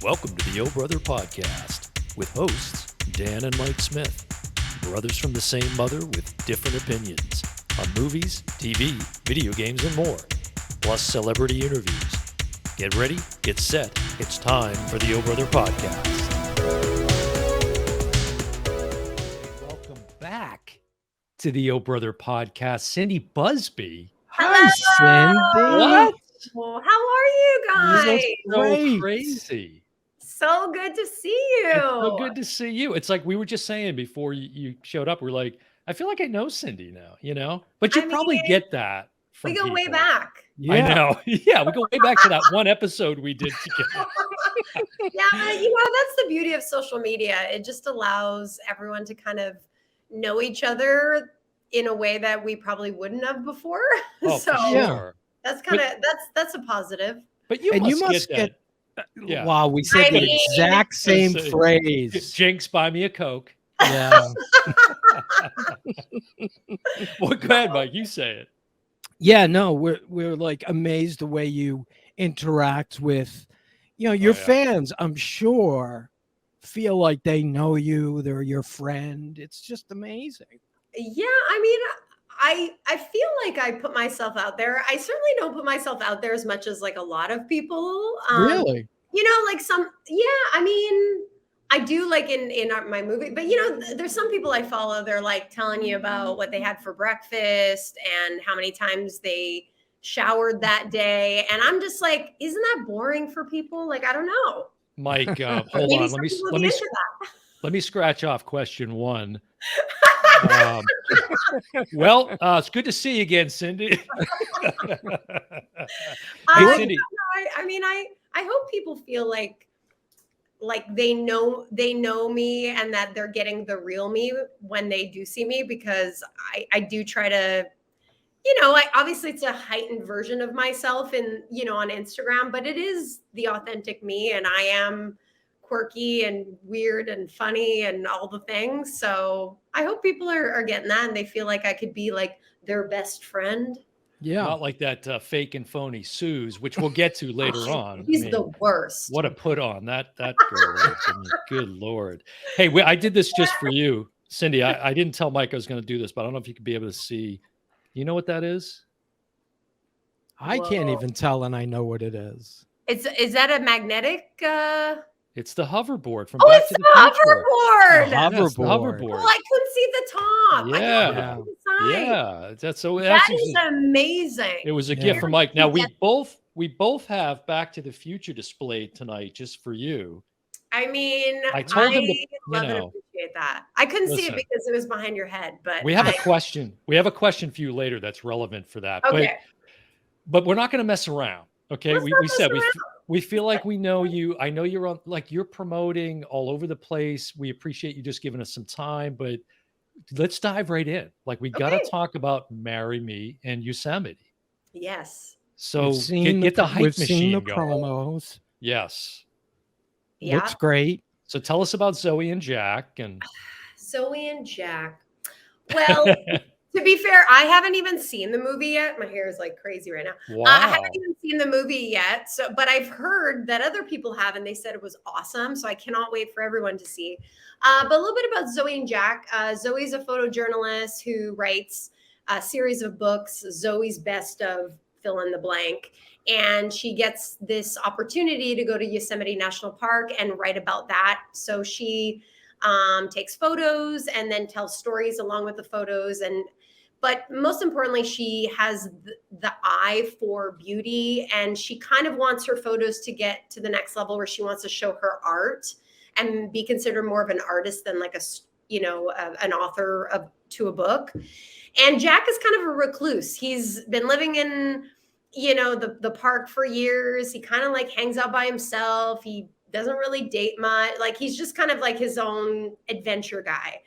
Welcome to the O Brother Podcast with hosts Dan and Mike Smith, brothers from the same mother with different opinions on movies, TV, video games, and more, plus celebrity interviews. Get ready, get set. It's time for the O Brother Podcast. Welcome back to the O Brother Podcast. Cindy Busby. Hi, Cindy. What? Well, how are you guys? So crazy. So good to see you. It's so good to see you. It's like we were just saying before you showed up, we're like, I feel like I know Cindy now, you know? But you probably get that from We go way people. back. Yeah. I know. Yeah, we go way back to that one episode we did together. Yeah, but that's the beauty of social media. It just allows everyone to kind of know each other in a way that we probably wouldn't have before. Oh, so for sure. that's kind of that's a positive. But you must get yeah. Wow, we said the exact same phrase. Jinx, buy me a Coke. Yeah. Well, go ahead, Mike. You say it. Yeah, no, we're like amazed the way you interact with, your fans. I'm sure feel like they know you. They're your friend. It's just amazing. Yeah, I mean, I feel like I put myself out there. I certainly don't put myself out there as much as like a lot of people. Really? I mean, I do like in my movie, but there's some people I follow. They're like telling you about what they had for breakfast and how many times they showered that day. And I'm just like, isn't that boring for people? Like, I don't know. Mike, hold on. Let me scratch off question one. It's good to see you again, Cindy. Cindy. I hope people feel like they know me and that they're getting the real me when they do see me, because I do try to, obviously it's a heightened version of myself on Instagram, but it is the authentic me, and I am quirky and weird and funny and all the things. So I hope people are getting that and they feel like I could be like their best friend. Yeah. Not like that fake and phony Suess, which we'll get to later on. He's the worst. What a put on that girl is. I mean, good Lord. Hey, I did this just for you, Cindy. I didn't tell Mike I was going to do this, but I don't know if you could be able to see. You know what that is? I can't even tell, and I know what it is. Is that a magnetic? It's the hoverboard from Back to the Future. Hoverboard. Yes, the hoverboard. Well, I couldn't see the top. Yeah. That is amazing. It was a gift from Mike. Now we both have Back to the Future displayed tonight just for you. I mean, I told him to, love and appreciate that. I couldn't see it because it was behind your head, but we have a question. We have a question for you later that's relevant for that. Okay. But we're not going to mess around. Okay. We feel like we know you. I know you're on, like, you're promoting all over the place. We appreciate you just giving us some time, but let's dive right in. Like, we got to talk about Marry Me and Yosemite. Yes. So get the hype machine seen the going. promos. Yes. Yeah. Looks great. So tell us about Zoe and Jack. Zoe and Jack. Well, to be fair, I haven't even seen the movie yet. My hair is like crazy right now. Wow. I haven't even seen the movie yet. But I've heard that other people have, and they said it was awesome. So I cannot wait for everyone to see. But a little bit about Zoe and Jack. Zoe's a photojournalist who writes a series of books, Zoe's Best of fill in the blank. And she gets this opportunity to go to Yosemite National Park and write about that. So she takes photos and then tells stories along with the photos. But most importantly, she has the eye for beauty, and she kind of wants her photos to get to the next level where she wants to show her art and be considered more of an artist than like an author to a book. And Jack is kind of a recluse. He's been living in the park for years. He kind of like hangs out by himself. He doesn't really date much. Like, he's just kind of like his own adventure guy.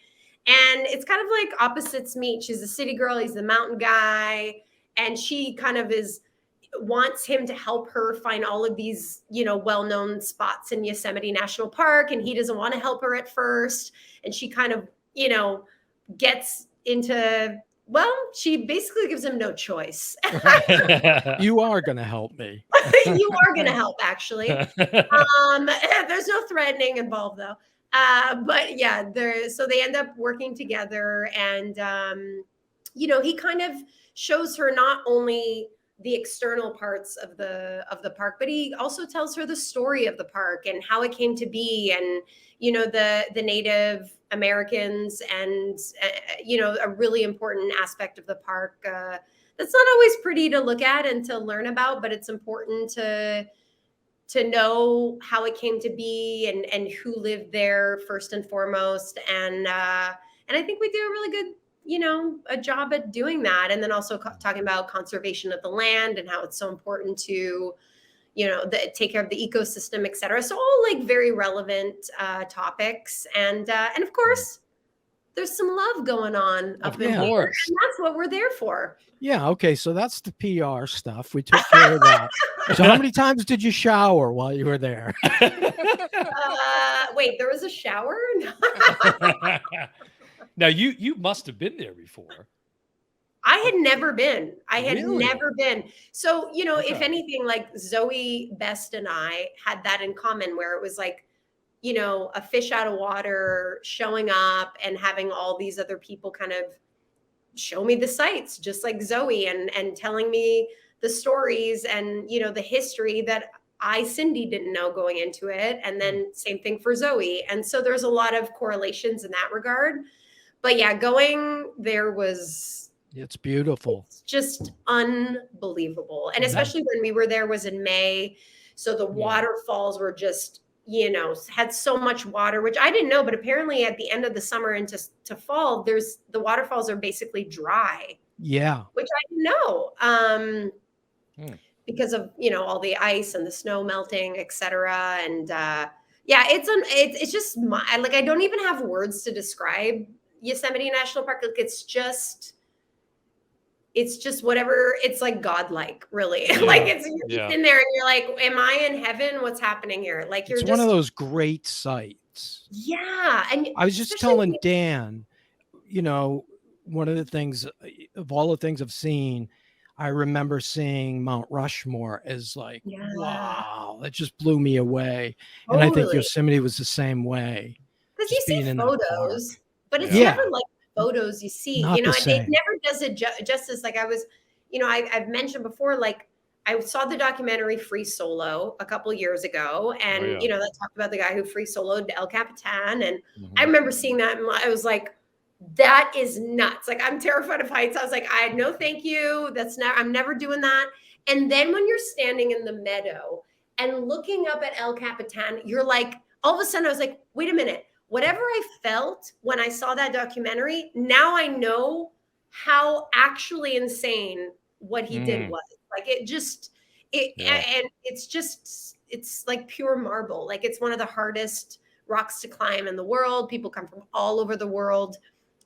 And it's kind of like opposites meet. She's a city girl. He's the mountain guy. And she kind of wants him to help her find all of these, well-known spots in Yosemite National Park. And he doesn't want to help her at first. And she kind of, gets into Well, she basically gives him no choice. You are going to help me. You are going to help, actually. There's no threatening involved, though. But yeah, so they end up working together, and he kind of shows her not only the external parts of the park, but he also tells her the story of the park and how it came to be, and the Native Americans, and a really important aspect of the park that's not always pretty to look at and to learn about, but it's important to know how it came to be, and who lived there first and foremost, and I think we do a really good a job at doing that. And then also talking about conservation of the land and how it's so important to take care of the ecosystem, etc. So all like very relevant topics, and of course there's some love going on up in here, and that's what we're there for. Yeah, okay, so that's the PR stuff. We took care of that. So how many times did you shower while you were there? Wait, there was a shower? Now you must have been there before. I had never been. Never been. So, if anything, like Zoe Best and I had that in common, where it was like, a fish out of water showing up and having all these other people kind of show me the sights, just like Zoe, and telling me the stories and, the history that Cindy didn't know going into it. And then same thing for Zoe. And so there's a lot of correlations in that regard. But yeah, going there it's beautiful. It's just unbelievable. And especially when we were there was in May. So the waterfalls were just, had so much water, which I didn't know, but apparently at the end of the summer into fall, the waterfalls are basically dry. Yeah. Which I didn't know. Because of, all the ice and the snow melting, et cetera. And it's just like, I don't even have words to describe Yosemite National Park. Like it's just whatever. It's like godlike, really. Yeah. Like you're just in there and you're like, am I in heaven? What's happening here? Like it's one of those great sites. Yeah. And I was just telling Dan, one of the things of all the things I've seen, I remember seeing Mount Rushmore as like, wow, that just blew me away. Totally. And I think Yosemite was the same way. Because you see photos, but it's never like photos you see, and it never does it justice. Like I was, I've mentioned before, like I saw the documentary Free Solo a couple years ago, and that talked about the guy who free soloed El Capitan, and I remember seeing that, and I was like, that is nuts. Like I'm terrified of heights. I was like, no, thank you. I'm never doing that. And then when you're standing in the meadow and looking up at El Capitan, you're like, all of a sudden I was like, wait a minute. Whatever I felt when I saw that documentary, now I know how actually insane what he did was. Like and it's like pure marble. Like it's one of the hardest rocks to climb in the world. People come from all over the world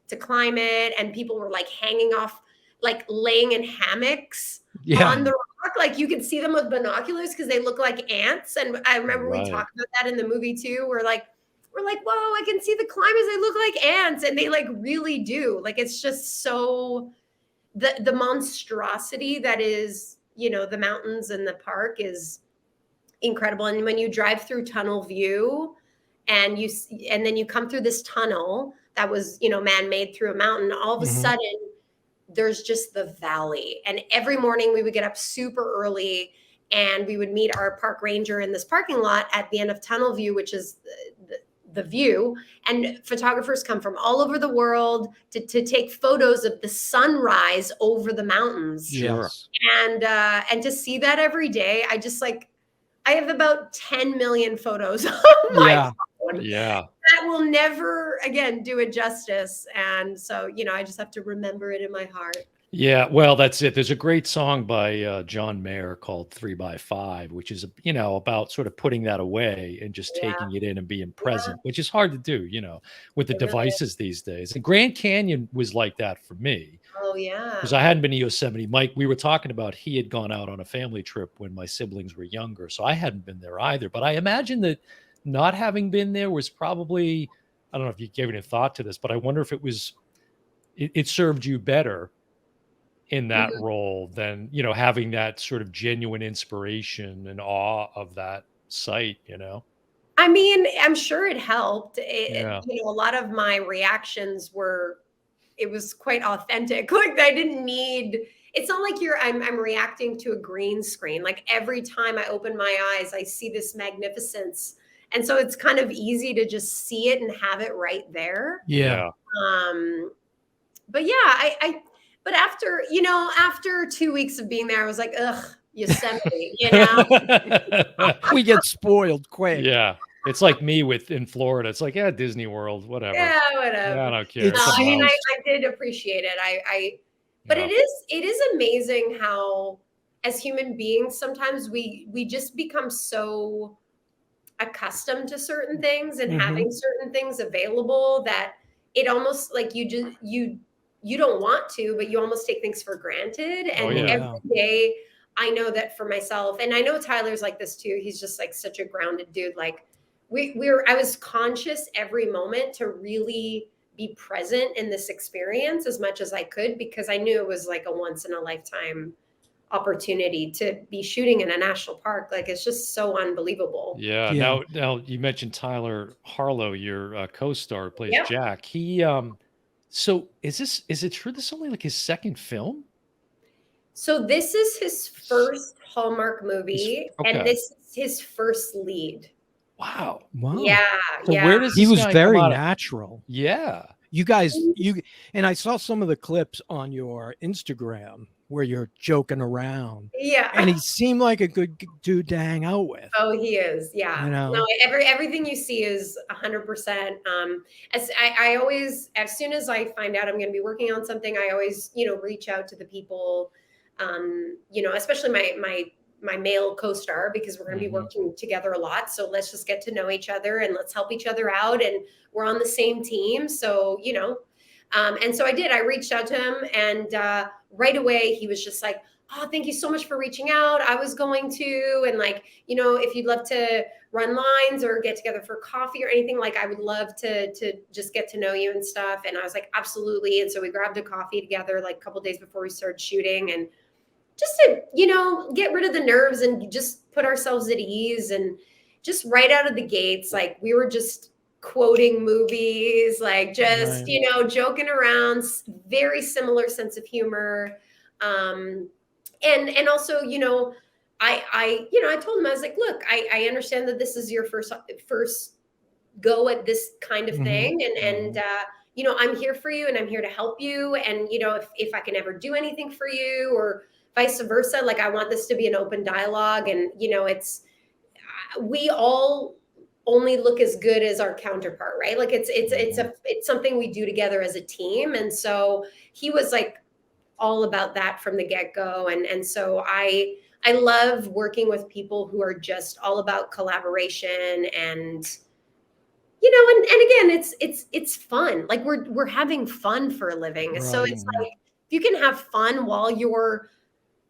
to climb it, and people were like hanging off, like laying in hammocks on the rock. Like you could see them with binoculars because they look like ants. And I remember we talked about that in the movie too. We're like, whoa, I can see the climbers. They look like ants. And they like really do. Like, it's just so the monstrosity that is, the mountains and the park is incredible. And when you drive through tunnel view and then you come through this tunnel that was, man-made through a mountain, all of a sudden there's just the valley. And every morning we would get up super early and we would meet our park ranger in this parking lot at the end of tunnel view, which is the view, and photographers come from all over the world to take photos of the sunrise over the mountains. Yes. And to see that every day, I have about 10 million photos on my phone. Yeah. That will never again do it justice. And so, I just have to remember it in my heart. Yeah, well, that's it. There's a great song by John Mayer called 3x5, which is, about sort of putting that away and just taking it in and being present, which is hard to do, with the devices these days. And Grand Canyon was like that for me. Oh, yeah. Because I hadn't been to Yosemite. Mike, we were talking about he had gone out on a family trip when my siblings were younger. So I hadn't been there either. But I imagine that not having been there was probably, I don't know if you gave any thought to this, but I wonder if it was it served you better in that Mhm. role than, you know, having that sort of genuine inspiration and awe of that site, you know? I mean, I'm sure it helped. Yeah. You know, a lot of my reactions were, it was quite authentic. Like I didn't need, it's not like I'm reacting to a green screen. Like every time I open my eyes, I see this magnificence. And so it's kind of easy to just see it and have it right there. Yeah. Yeah. But yeah, but after, you know, after 2 weeks of being there, I was like, ugh, Yosemite, you know? We get spoiled quick. Yeah. It's like me with in Florida. It's like, yeah, Disney World, whatever. Yeah, Yeah, I whatever. don't care. No, It I Something mean, seems else. I did appreciate it. But Yeah. it is amazing how, as human beings, sometimes we just become so accustomed to certain things and Mhm. having certain things available that it almost like you don't want to, but you almost take things for granted. Oh, And Oh, yeah. every yeah. day, I know that for myself, and I know Tyler's like this too. He's just like such a grounded dude. Like I was conscious every moment to really be present in this experience as much as I could because I knew it was like a once in a lifetime opportunity to be shooting in a national park. Like it's just so unbelievable. Yeah. Yeah. Now you mentioned Tyler Harlow, your co-star who plays Yep. Jack. So is it true this is only like his second film? So this is his first Hallmark He's movie, and okay. this is his first lead. Wow. Wow. Yeah, So yeah. where does He this was guy come very out of? natural. Yeah. You guys, and I saw some of the clips on your Instagram where you're joking around, and Yeah. he seemed like a good dude to hang out with. Oh, he is. You Yeah. No, know. everything you see is 100%. As I always, as soon as I find out I'm going to be working on something, I always, you know, reach out to the people, you know, especially my male co-star because we're going to be Mhm. working together a lot. So let's just get to know each other and let's help each other out. And we're on the same team. So, you know, and so I did. I reached out to him, and right away he was just like, "Oh, thank you so much for reaching out. I was going to, and like, you know, if you'd love to run lines or get together for coffee or anything, like, I would love to just get to know you and stuff." And I was like, "Absolutely." And so we grabbed a coffee together like a couple days before we started shooting, and just to, you know, get rid of the nerves and just put ourselves at ease. And just right out of the gates, like we were just quoting movies, like just, Right. you know, joking around, very similar sense of humor. Um, and also, you know, you know, I told him, I was like, look, I understand that this is your first go at this kind of Mhm. thing. And Mhm. you know, I'm here for you and I'm here to help you. And, you know, if I can ever do anything for you or vice versa, like I want this to be an open dialogue. And, you know, we all only look as good as our counterpart, right? Like Mhm. it's something we do together as a team. And so he was like all about that from the get-go. And so I love working with people who are just all about collaboration. And you know, and again, it's fun. Like we're having fun for a living. So Right. it's Mhm. like if you can have fun while you're,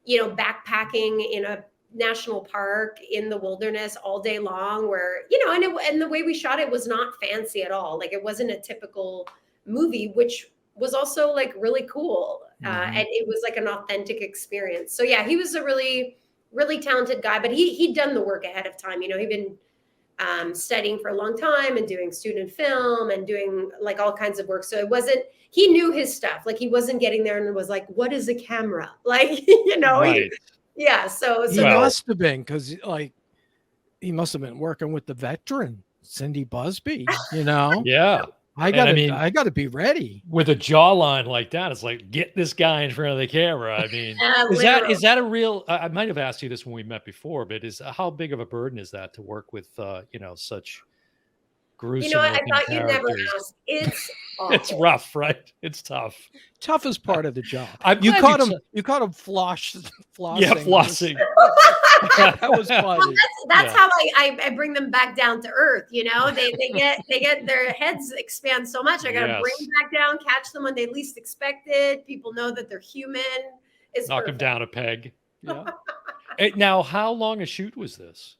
you know, backpacking in a national park in the wilderness all day long, where, you know, and the way we shot it was not fancy at all. Like it wasn't a typical movie, which was also like really cool. Mhm. And it was like an authentic experience. So yeah, he was a really, really talented guy, but he'd done the work ahead of time. You know, he'd been studying for a long time and doing student film and doing like all kinds of work. So it wasn't, he knew his stuff. Like he wasn't getting there and was like, what is a camera? Like, you know, Right. yeah. So, He that was, Well, must have been because, like, he must have been working with the veteran Cindy Busby. You know, yeah. I And I gotta, mean, I gotta be ready. with a jawline like that, it's like, get this guy in front of the camera. I mean, literal. is that a real? I might have asked you this when we met before, but is how big of a burden is that to work with, you know, such You know gruesome what? I looking thought you'd never characters? ask. It's It's awful. rough, right? It's tough. Toughest part of the job. I'm You glad you. caught him. You caught him Yeah, flossing on this. flossing. That was funny. That's Yeah. how I bring them back down to earth. You know, they get their heads expand so much. I got to bring Yes. them back down, catch them when they least expect it. People know that they're human. It's Knock him perfect. down a peg. Yeah. Now, how long a shoot was this?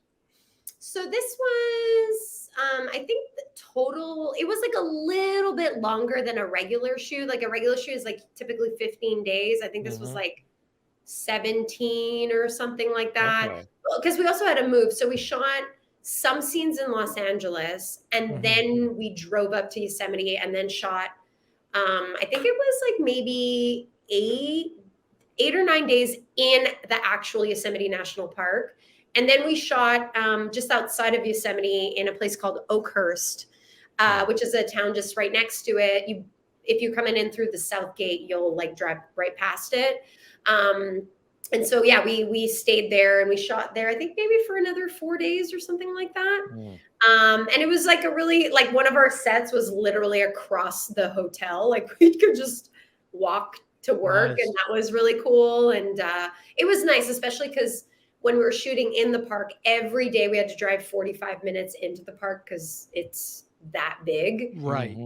So this was, I think the total, it was like a little bit longer than a regular shoot. Like a regular shoot is like typically 15 days. I think this was like 17 or something like that. Because we also had to move. So we shot some scenes in Los Angeles, and then we drove up to Yosemite and then shot, I think it was like maybe eight or 9 days in the actual Yosemite National Park. And then we shot just outside of Yosemite in a place called Oakhurst, which is a town just right next to it. If you're coming in through the South Gate, you'll like drive right past it. And so, yeah, we stayed there and we shot there, I think maybe for another 4 days or something like that. And it was like a really, like one of our sets was literally across the hotel. Like we could just walk to work, and that was really cool. And it was nice, especially because when we were shooting in the park, every day we had to drive 45 minutes into the park because it's that big. Right.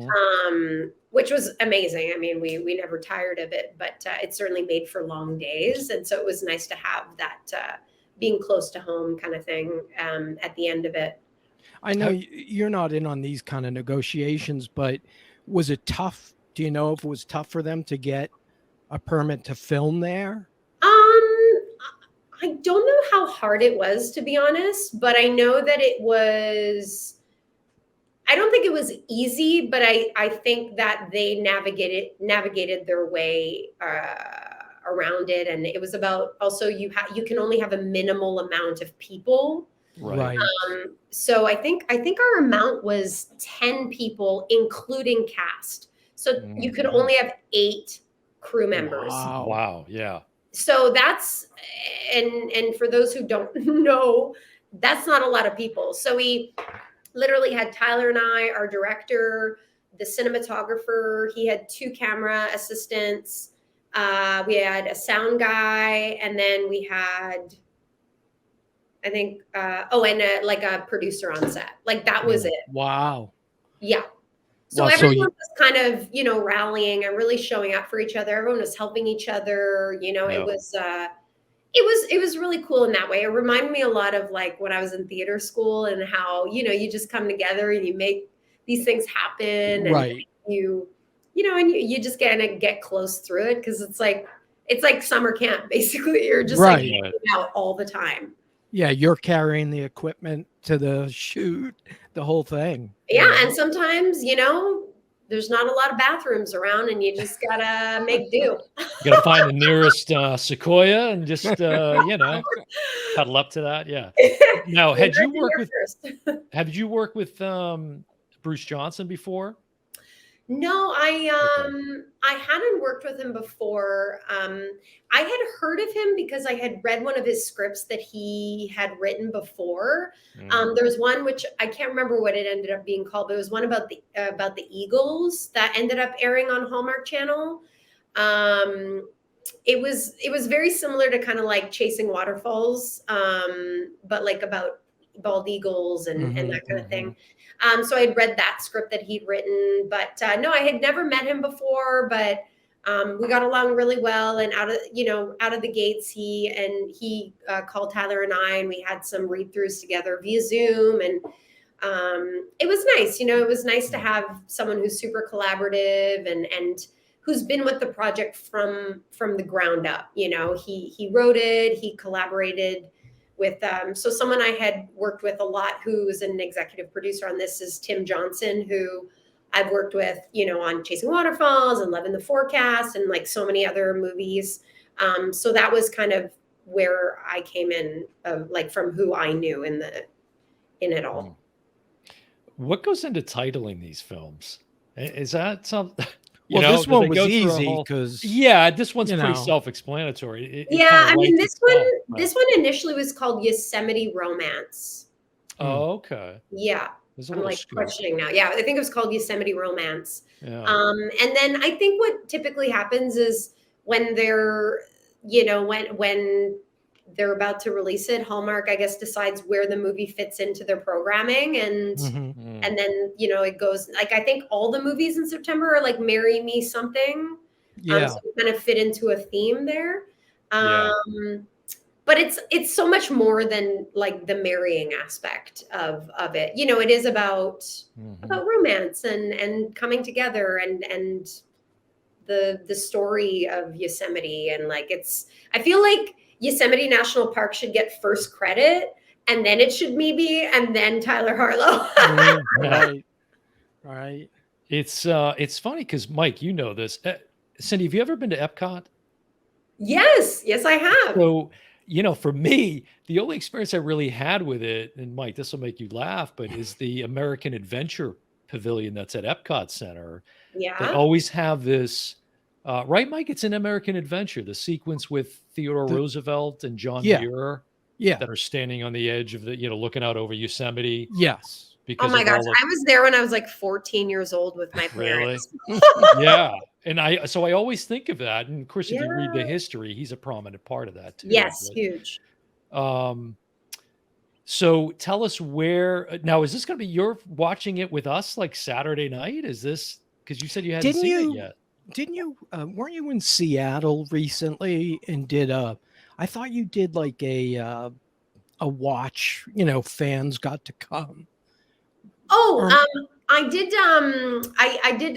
Which was amazing. I mean, we never tired of it, but it certainly made for long days. And so it was nice to have that being close to home kind of thing at the end of it. I know you're not in on these kind of negotiations, but was it tough? Do you know if it was tough for them to get a permit to film there? I don't know how hard it was, to be honest, but I know that it was, I don't think it was easy, but I think that they navigated their way around it. And it was about also you can only have a minimal amount of people. Right. So I think our amount was 10 people, including cast. So you could only have 8 crew members. Wow. Yeah. So that's, and for those who don't know, that's not a lot of people. So we literally had Tyler and I, our director, the cinematographer, he had 2 camera assistants. We had a sound guy, and then we had, I think, like a producer on set. Like that was it. Wow. Yeah. So everyone was kind of, rallying and really showing up for each other. Everyone was helping each other. It was really cool in that way. It reminded me a lot of like when I was in theater school and how, you just come together and you make these things happen. And right. You just kind of get close through it because it's like summer camp, basically. You're just like hanging out all the time. Yeah, you're carrying the equipment to the shoot, the whole thing. Yeah, and sometimes, there's not a lot of bathrooms around, and you just gotta make do. You gotta find the nearest sequoia and just cuddle up to that. Yeah. Now, have you worked with Bruce Johnson before? No, I hadn't worked with him before. I had heard of him because I had read one of his scripts that he had written before. There's one which I can't remember what it ended up being called, but it was one about the Eagles that ended up airing on Hallmark Channel. It was very similar to kind of like Chasing Waterfalls, but like about bald eagles and that kind of thing. So I'd read that script that he'd written, but no, I had never met him before, but we got along really well. And out of the gates, he called Tyler and I, and we had some read-throughs together via Zoom. And it was nice. It was nice to have someone who's super collaborative and who's been with the project from the ground up. He wrote it, he collaborated with so someone I had worked with a lot who's an executive producer on this is Tim Johnson, who I've worked with, on Chasing Waterfalls and Love in the Forecast and like so many other movies. So that was kind of where I came in, like from who I knew in it all. What goes into titling these films? Is that something? This one was easy because this one's pretty self-explanatory. I mean, this one initially was called Yosemite Romance. Oh, okay. Yeah, I'm like questioning now. Yeah, I think it was called Yosemite Romance. Yeah. And then I think what typically happens is when they're, when they're about to release it, Hallmark, I guess, decides where the movie fits into their programming. And and then, it goes, like, I think all the movies in September are like Marry Me Something. So kind of fit into a theme there. but it's so much more than like the marrying aspect of it. You know, it is about romance and coming together and the story of Yosemite, and like I feel like Yosemite National Park should get first credit, and then it should and then Tyler Harlow. Right. It's funny because Mike, you know this. Cindy, have you ever been to Epcot? Yes, I have. So, you know, for me, the only experience I really had with it, and Mike, this will make you laugh, but is the American Adventure Pavilion that's at Epcot Center. They Yeah. always have this, right, Mike? It's an American Adventure, the sequence with Theodore Roosevelt and John Muir that are standing on the edge of looking out over Yosemite. Yes. Oh my gosh, I was there when I was like 14 years old with my parents. Really? Yeah. And I always think of that. And of course, if you read the history, he's a prominent part of that too. Yes, huge. So tell us now, is this going to be, you're watching it with us like Saturday night? Is this, because you said you hadn't seen it yet. Didn't you, weren't you in Seattle recently and I thought you did like a watch, fans got to come. Oh, I did. I did.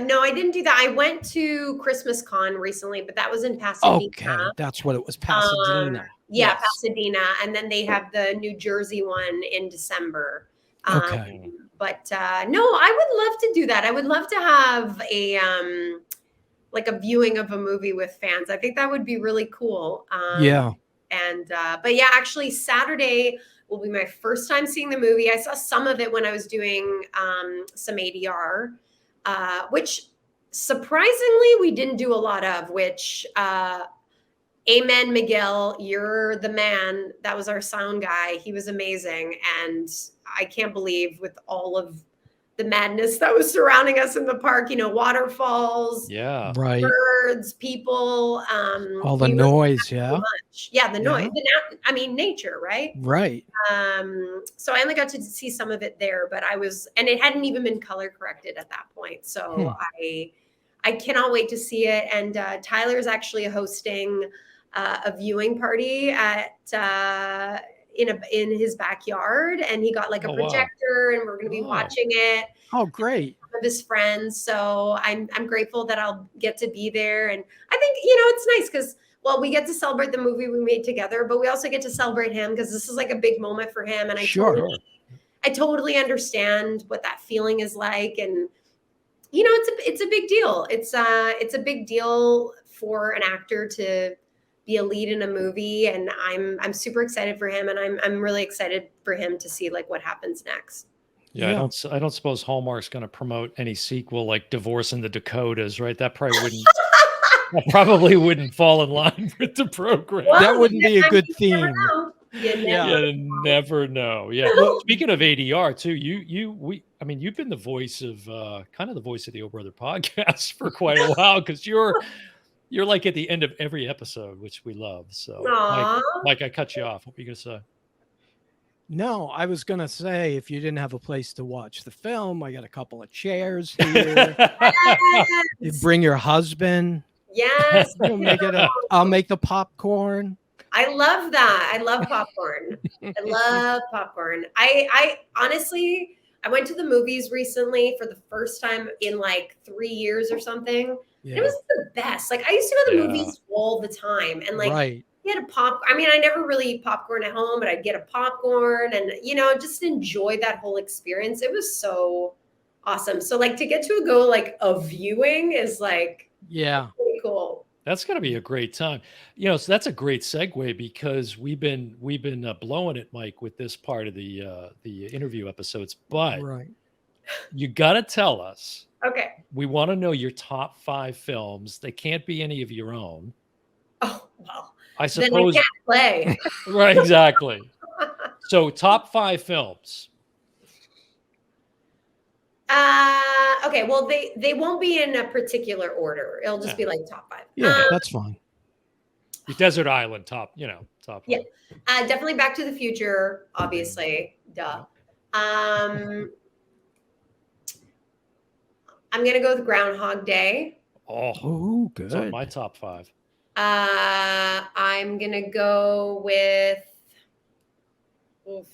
No, I didn't do that. I went to Christmas Con recently, but that was in Pasadena. Okay, that's what it was, Pasadena. Yeah, yes. Pasadena, and then they have the New Jersey one in December. Okay. But no, I would love to do that. I would love to have a like a viewing of a movie with fans. I think that would be really cool. Yeah. And but yeah, actually Saturday will be my first time seeing the movie. I saw some of it when I was doing some ADR, which surprisingly we didn't do a lot of, which Amen, Miguel, you're the man. That was our sound guy. He was amazing. And I can't believe with all of the madness that was surrounding us in the park, waterfalls, right, birds, people, all the noise, the noise. I mean, nature, right? Right. So I only got to see some of it there, but and it hadn't even been color corrected at that point. So I cannot wait to see it. And Tyler's actually hosting a viewing party in his backyard, and he got like a projector, and we're going to be watching it. Oh, great. Of his friends. So I'm grateful that I'll get to be there. And I think, it's nice because, we get to celebrate the movie we made together, but we also get to celebrate him because this is like a big moment for him. And I totally understand what that feeling is like. And, it's a big deal. It's a big deal for an actor to be a lead in a movie, and I'm super excited for him, and I'm really excited for him to see like what happens next. Yeah. I don't suppose Hallmark's going to promote any sequel like Divorce in the Dakotas, right? That probably wouldn't fall in line with the program. That wouldn't be a good theme. You never know. Yeah. Speaking of ADR too, you've been the voice of kind of the voice of the Oh Brother podcast for quite a while, because you're like at the end of every episode, which we love. So Mike, I cut you off. What were you gonna say? No, I was going to say, if you didn't have a place to watch the film, I got a couple of chairs here. You bring your husband. Yes. I'll make the popcorn. I love that. I love popcorn. I love popcorn. I honestly, I went to the movies recently for the first time in like 3 years or something. Yeah. It was the best. Like I used to go to the movies all the time, and like get a I never really eat popcorn at home, but I'd get a popcorn and just enjoy that whole experience. It was so awesome. So like to get to go like a viewing is like really cool. That's going to be a great time. So that's a great segue, because we've been blowing it, Mike, with this part of the interview episodes, but you got to tell us. Okay. We want to know your top 5 films. They can't be any of your own. Oh, well. I suppose. Then I can't play. Right, exactly. So top 5 films. Okay, well they won't be in a particular order. It'll just be like top 5. Yeah, that's fine. The Desert Island, top 5. Yeah. Definitely Back to the Future, obviously. Duh. I'm gonna go with Groundhog Day. Oh, good. It's on my top 5. I'm gonna go with. Oof.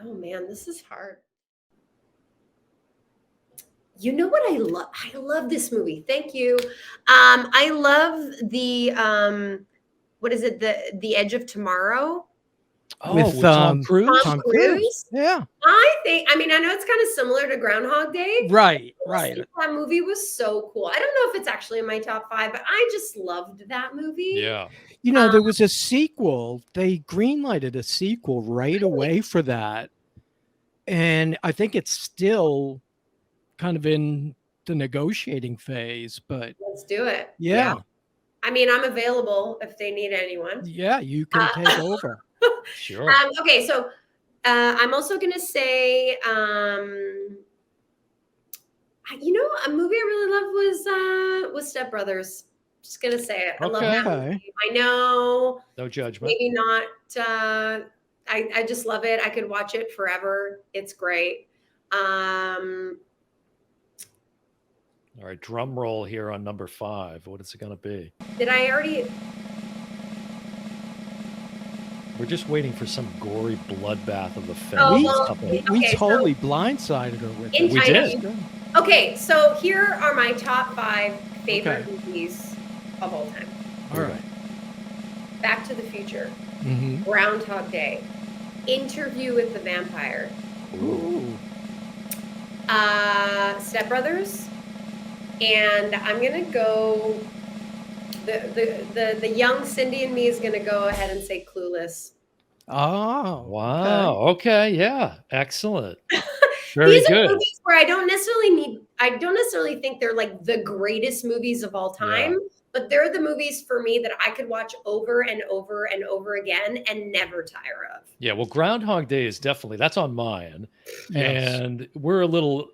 Oh man, this is hard. You know what I love? I love this movie. Thank you. I love the what is it? The Edge of Tomorrow. With Tom Cruise? Tom Cruise. Yeah. I mean, I know it's kind of similar to Groundhog Day. Right. That movie was so cool. I don't know if it's actually in my top 5, but I just loved that movie. Yeah. There was a sequel. They greenlighted a sequel right away for that. And I think it's still kind of in the negotiating phase, but let's do it. Yeah. I mean, I'm available if they need anyone. Yeah, you can take over. Sure. Okay, so I'm also gonna say, a movie I really loved was Step Brothers. Just gonna say it. I love that movie. I know. No judgment. Maybe not. I just love it. I could watch it forever. It's great. All right, drum roll here on number 5. What is it going to be? Did I already? We're just waiting for some gory bloodbath of the film. We totally blindsided her with it. We did. Okay, so here are my top 5 favorite movies of all time. All right. Back to the Future. Mm-hmm. Groundhog Day. Interview with the Vampire. Ooh. Step Brothers. And I'm gonna go. The young Cindy and me is gonna go ahead and say Clueless. Oh, wow! Okay, yeah, excellent. These are movies where I don't necessarily think they're like the greatest movies of all time, but they're the movies for me that I could watch over and over and over again and never tire of. Yeah, well, Groundhog Day is definitely, that's on mine. Yes. And we're a little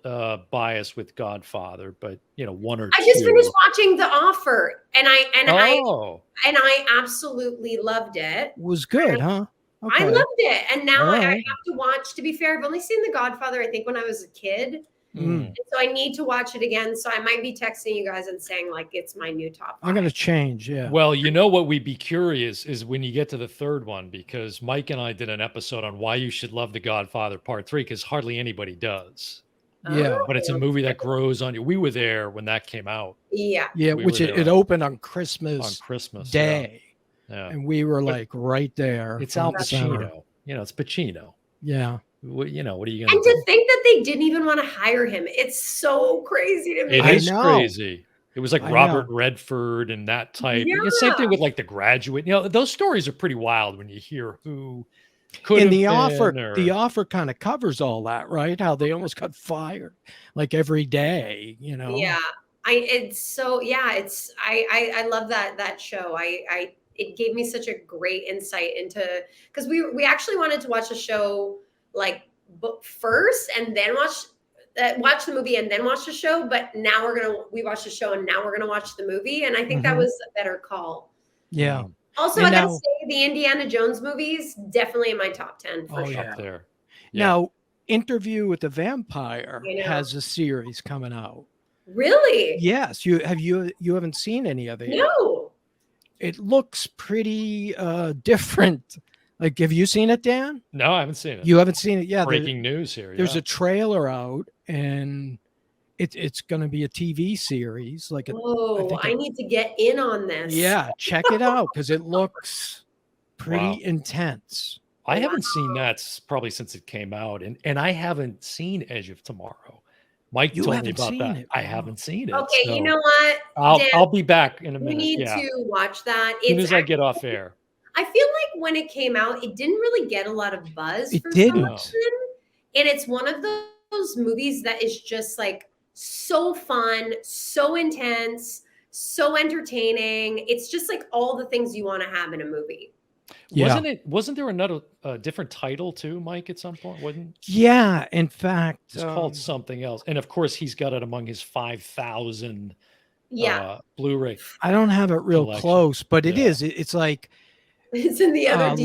biased with Godfather, but one or two. I just finished watching The Offer, and I absolutely loved it. Was good, huh? Okay. I loved it, and now I have to watch. To be fair, I've only seen The Godfather, I think, when I was a kid. And so I need to watch it again. So I might be texting you guys and saying like it's my new top 5. I'm going to change. Yeah. Well, what we'd be curious is when you get to the third one, because Mike and I did an episode on why you should love The Godfather Part 3, because hardly anybody does. Yeah. But it's a movie that grows on you. We were there when that came out. Yeah. Yeah. Which it opened on Christmas. On Christmas Day. Yeah. And we were like right there. It's Al Pacino. It's Pacino. Yeah. What are you going to do? And to think that they didn't even want to hire him. It's so crazy to me. It is crazy. It was like Robert Redford and that type. Yeah. Same thing with like The Graduate. Those stories are pretty wild when you hear who could have been. The Offer kind of covers all that, right? How they almost got fired like every day, Yeah. I love that show. It gave me such a great insight into, because we actually wanted to watch a show like first and then watch the movie and then watch the show, but now we watched the show and now we're gonna watch the movie, and I think that was a better call. Yeah. Also, I gotta say the Indiana Jones movies definitely in my top 10 for sure. Up there. Yeah. Now, Interview with the Vampire has a series coming out. Really? Yes. You haven't seen any of it? No. It looks pretty different. Like, have you seen it, Dan? No, I haven't seen it. You haven't seen it? Yeah. Breaking news here. There's a trailer out, and it's going to be a TV series. Like, I need to get in on this. Yeah, check it out because it looks pretty intense. I haven't seen that probably since it came out, and I haven't seen Edge of Tomorrow. Mike told me about that. I haven't seen it. Okay, so you know what? I'll be back in a minute. We need to watch that. As soon as I get off air. I feel like when it came out, it didn't really get a lot of buzz. It for didn't. some reason. And it's one of those movies that is just like so fun, so intense, so entertaining. It's just like all the things you want to have in a movie. Yeah. Wasn't there another different title too, Mike, at some point? Wasn't? Yeah, in fact, it's called something else. And of course, he's got it among his 5,000 Blu-ray. I don't have it real close, but it is. It's like it's in the other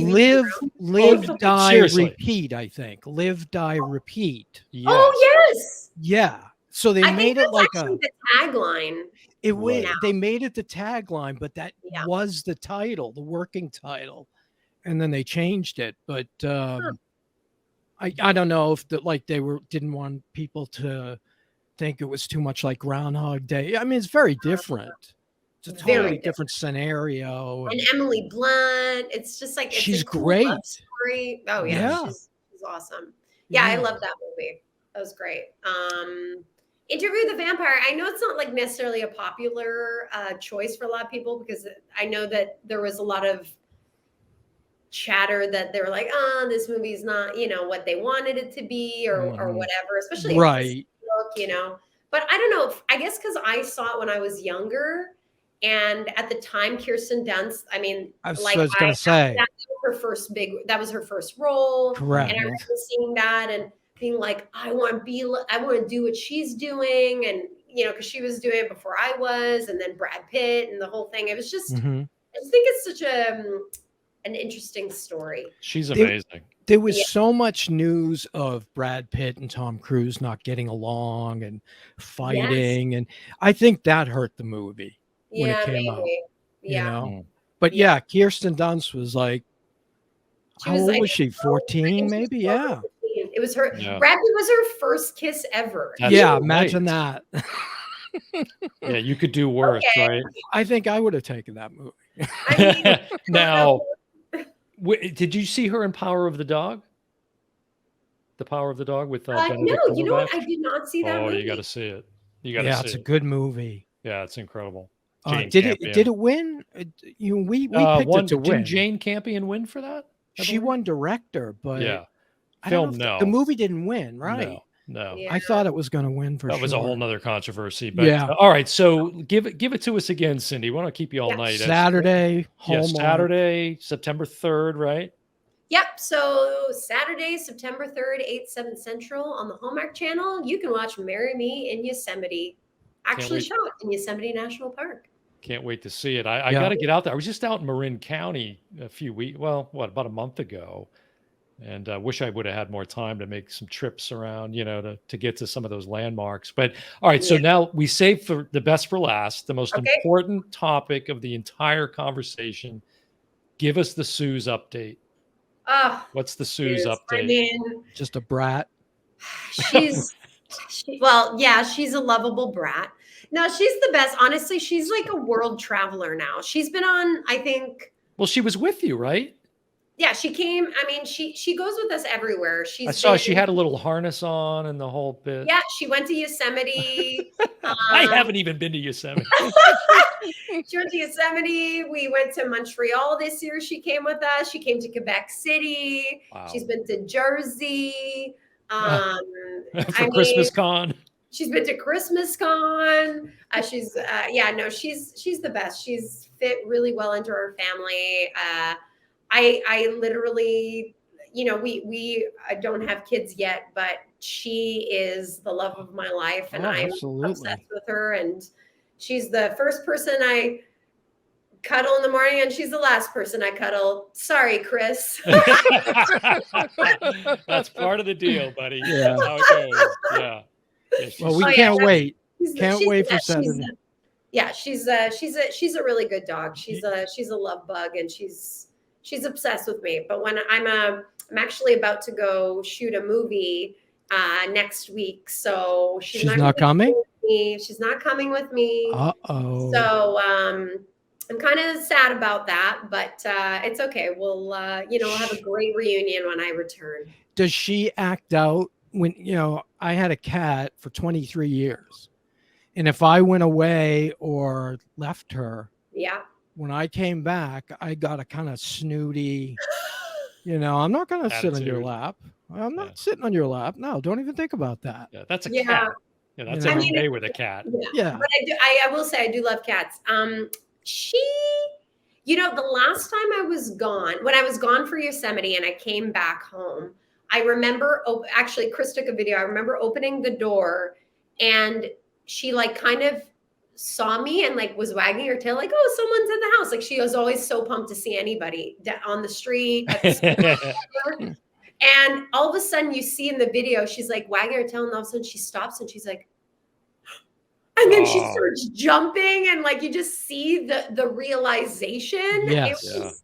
live, die, repeat. I think live, die, repeat. Yes. Oh yes. Yeah. So they I think made it that's like actually the tagline. Right. they made it the tagline, but that Yeah. was the title, the working title, and then they changed it. But I don't know if they didn't want people to think it was too much like Groundhog Day. I mean, it's very different. It's a Very totally different. different scenario. And Emily Blunt, it's just like, it's She's a cool great. love story. Oh yeah, Yeah. she's awesome. Yeah, I Yeah. love that movie. That was great. Interview with the Vampire. I know it's not like necessarily a popular choice for a lot of people, because I know that there was a lot of chatter that they were like, oh, this movie's not, what they wanted it to be, or whatever, especially if Right. look. But I don't know, I guess because I saw it when I was younger, and at the time Kirsten Dunst, I mean, I was like gonna say. that was her first role. Correct. And I remember seeing that and being like, I want to do what she's doing, and because she was doing it before I was, and then Brad Pitt and the whole thing. It was just, Mhm. I just think it's such an interesting story. She's amazing. There was so much news of Brad Pitt and Tom Cruise not getting along and fighting, and I think that hurt the movie when it came out. Yeah. But yeah, Kirsten Dunst was like, how old was she? 14, maybe? Yeah. It was her. Yeah. Brad Pitt was her first kiss ever. That's yeah, right. imagine that. Yeah, you could do worse, right? I think I would have taken that movie. I mean, Now, did you see her in Power of the Dog? The Power of the Dog with Benedict no, you know what? Cumberbatch? I did not see that Oh, movie. you got to see it. You got to Yeah, see it's a it. good movie. Yeah, it's incredible. Did it win? We picked it to win. Didn't Jane Campion win for that? She won director, but yeah, I don't film know no. The movie didn't win, right? No. Yeah. I thought it was going to win for sure. That was a whole nother controversy. But yeah. All right, so give it to us again, Cindy. We want to keep you all night. Saturday, Hallmark. Saturday, September 3rd, right? Yep. So Saturday, September 3rd, 8, 7 Central on the Hallmark Channel. You can watch Marry Me in Yosemite. Actually shot in Yosemite National Park. Can't wait to see it. I got to get out there. I was just out in Marin County about a month ago. And I wish I would have had more time to make some trips around, to get to some of those landmarks. But all right, so now we save for the best for last, the most important topic of the entire conversation. Give us the Suze update. What's the Suze update? I mean, just a brat. She's she's a lovable brat. No, she's the best. Honestly, she's like a world traveler now. She's been on, I think. Well, she was with you, right? Yeah, she came. I mean, she goes with us everywhere. I saw she had a little harness on and the whole bit. Yeah, she went to Yosemite. I haven't even been to Yosemite. She went to Yosemite. We went to Montreal this year. She came with us. She came to Quebec City. Wow. She's been to Jersey. For Christmas Con. She's been to Christmas Con. She's the best. She's fit really well into her family. I literally, we don't have kids yet, but she is the love of my life, and I'm obsessed with her. And she's the first person I cuddle in the morning, and she's the last person I cuddle. Sorry, Chris. That's part of the deal, buddy. Yeah. That's how it goes. Yeah. Well, we can't wait. Can't wait for Saturday. She's a really good dog. She's a love bug, and she's obsessed with me. But when I'm actually about to go shoot a movie next week, so she's not coming. She's not coming with me. Uh-oh. So I'm kind of sad about that, but it's okay. We'll we'll have a great reunion when I return. Does she act out when I had a cat for 23 years, and if I went away or left her, when I came back, I got a kind of snooty, I'm not going to sit on your lap. I'm not sitting on your lap. No, don't even think about that. Yeah, that's a cat. Yeah, that's every day with a cat. Yeah. But I will say I do love cats. She, the last time I was gone, when I was gone for Yosemite and I came back home, I remember, actually Chris took a video. I remember opening the door and she kind of saw me and was wagging her tail oh, someone's at the house. She was always so pumped to see anybody on the street. At the and all of a sudden you see in the video, she's wagging her tail, and all of a sudden she stops and she's like, And then she starts jumping, and like you just see the realization. It Yes. was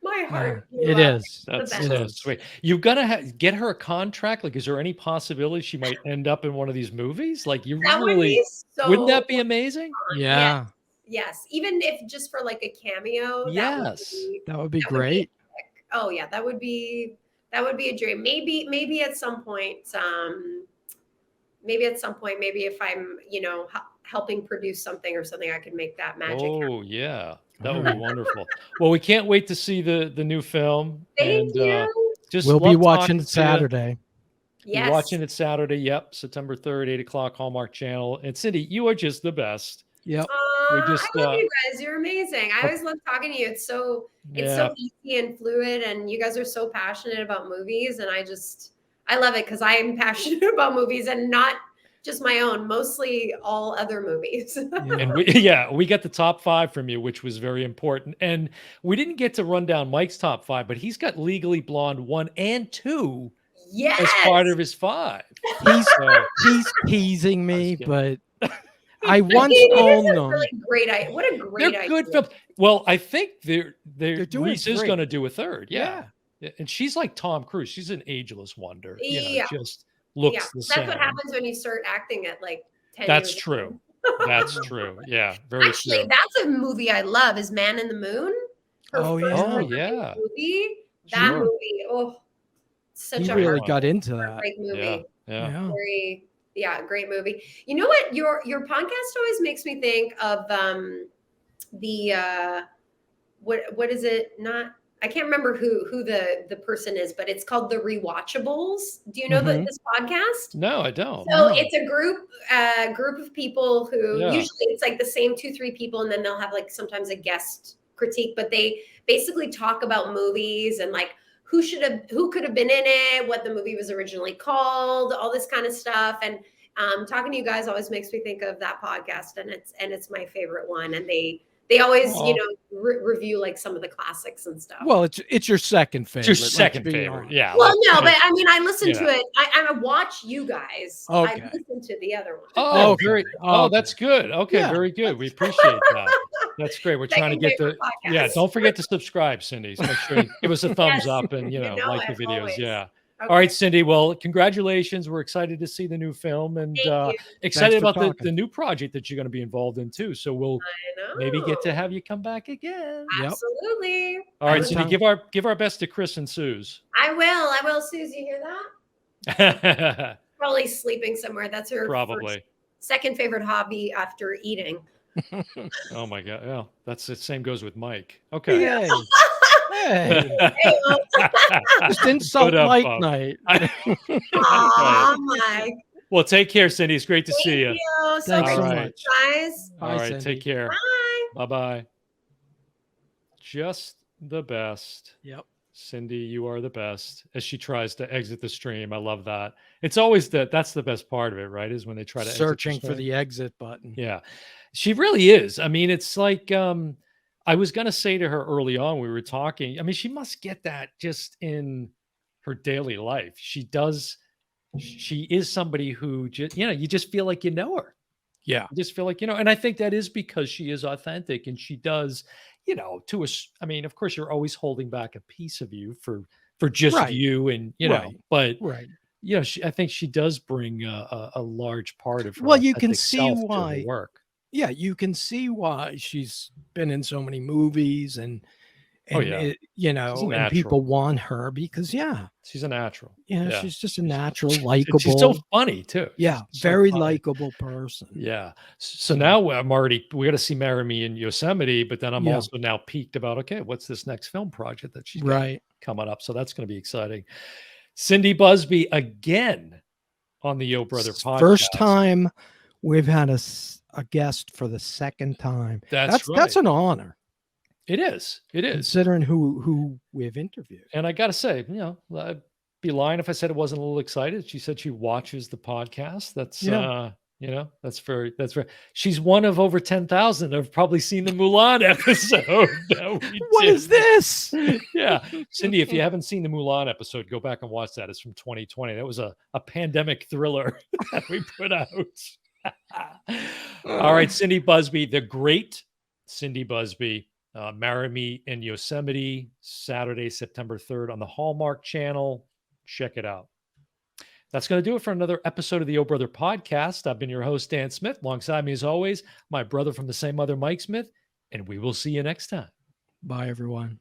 my heart. It is. That's best. so sweet. You've got to get her a contract. Like, is there any possibility she might end up in one of these movies? Like, you That would really be so wouldn't that be amazing? fun. Yeah. Yes. Even if just for like a cameo, Yes. That would be that would be great. epic. Oh yeah, that would be a dream. Maybe at some point, maybe if I'm, helping produce something or something, I could make that magic happen. Oh yeah, that would be wonderful. Well, we can't wait to see the new film. Thank you. Just We'll be love watching talking it to you. Saturday. Be Yes. watching it Saturday. Yep, September 3rd, 8 o'clock, Hallmark Channel. And Cindy, you are just the best. Yep. We just, I love you guys. You're amazing. I always love talking to you. It's so easy and fluid, and you guys are so passionate about movies, and I love it because I am passionate about movies, and not just my own, mostly all other movies. And we got the top 5 from you, which was very important. And we didn't get to run down Mike's top 5, but he's got Legally Blonde 1 and 2 yes. as part of his 5. He's teasing me, kidding. but I once owned them. Really great idea. What a great They're idea. good films. Well, I think they're doing Reese is great. going to do a 3rd. Yeah. And she's like Tom Cruise. She's an ageless wonder. Yeah. Just looks the That's same. what happens when you start acting at like 10 That's years true. That's true. Yeah, very Actually, true. that's a movie I love, is Man in the Moon. Her Oh, first, yeah. Oh, like, yeah. movie. That Sure. movie. Such He a really got into that. heartbreak movie. Yeah. Very, great movie. You know what? Your podcast always makes me think of the what is it? Not, I can't remember who the person is, but it's called The Rewatchables. Do you know this podcast? No, I don't. So it's a group of people who Yeah. usually it's like the same 2-3 people, and then they'll have like sometimes a guest critique, but they basically talk about movies and like who could have been in it, what the movie was originally called, all this kind of stuff. And talking to you guys always makes me think of that podcast, and it's my favorite one. And they always, review like some of the classics and stuff. Well, it's your second favorite. It's your second favorite. Yeah. Well, no, but I mean, I listen to Yeah. it. I watch you guys. Okay. I listen to the other one. Oh, Okay. very. Oh, that's good. Okay, Yeah. very good. We appreciate that. That's great. We're trying to Second get favorite the. podcast. Yeah, don't forget to subscribe, Cindy. Make sure you give us a thumbs Yes. up and You know like the it, videos. always. Yeah. Okay. All right, Cindy. Well, congratulations. We're excited to see the new film, and Thank you. excited Thanks for about the talking. new project that you're going to be involved in too. So we'll I know. maybe get to have you come back again. Yep. Absolutely. All right, Anytime. Cindy. Give our best to Chris and Suze. I will. Suze, you hear that? Probably sleeping somewhere. That's her Probably. second favorite hobby after eating. Oh my God. Yeah, that's the same goes with Mike. Okay. Hey. Hey. Hey, well, Just insult Put up, Mike Bob. night. aw, Mike. Well, take care, Cindy. It's great to Thank see you. you. So Thanks great so to see much. you guys. All Bye, right, Cindy. take care. Bye. Bye-bye. Just the best. Yep. Cindy, you are the best. As she tries to exit the stream. I love that. It's always that's the best part of it, right? Is when they try to Searching exit for the exit button. Yeah. She really is. I mean, it's like I was gonna say to her early on, we were talking. I mean, she must get that just in her daily life. She is somebody who just, you just feel like you know her. Yeah. You just feel like, and I think that is because she is authentic, and she does, I mean, of course, you're always holding back a piece of you for just Right. you, and Right. but Right. I think she does bring a large part of her. Well, you can authentic see self to her why. work. Yeah, you can see why she's been in so many movies and Oh, yeah. it, She's a and natural. people want her because She's a natural. she's just a natural, And likable. she's so funny too. Yeah, She's so very funny. likable person. Yeah. So now we got to see Marry Me in Yosemite, but then I'm Yeah. also now peaked about, okay, what's this next film project that she's got Right. coming up? So that's going to be exciting. Cindy Busby again on the Yo Brother podcast. First time we've had a guest for the second time. That's That's right. an honor It is. considering who we've interviewed. And I got to say, I'd be lying if I said I wasn't a little excited. She said she watches the podcast. That's, that's very, she's one of over 10,000 that have probably seen the Mulan episode. What is this? Yeah. Cindy, if you haven't seen the Mulan episode, go back and watch that. It's from 2020. That was a pandemic thriller that we put out. All right, Cindy Busby, the great Cindy Busby, Marry Me in Yosemite, Saturday, September 3rd on the Hallmark Channel. Check it out. That's going to do it for another episode of the Oh Brother Podcast. I've been your host, Dan Smith. Alongside me, as always, my brother from the same mother, Mike Smith, and we will see you next time. Bye, everyone.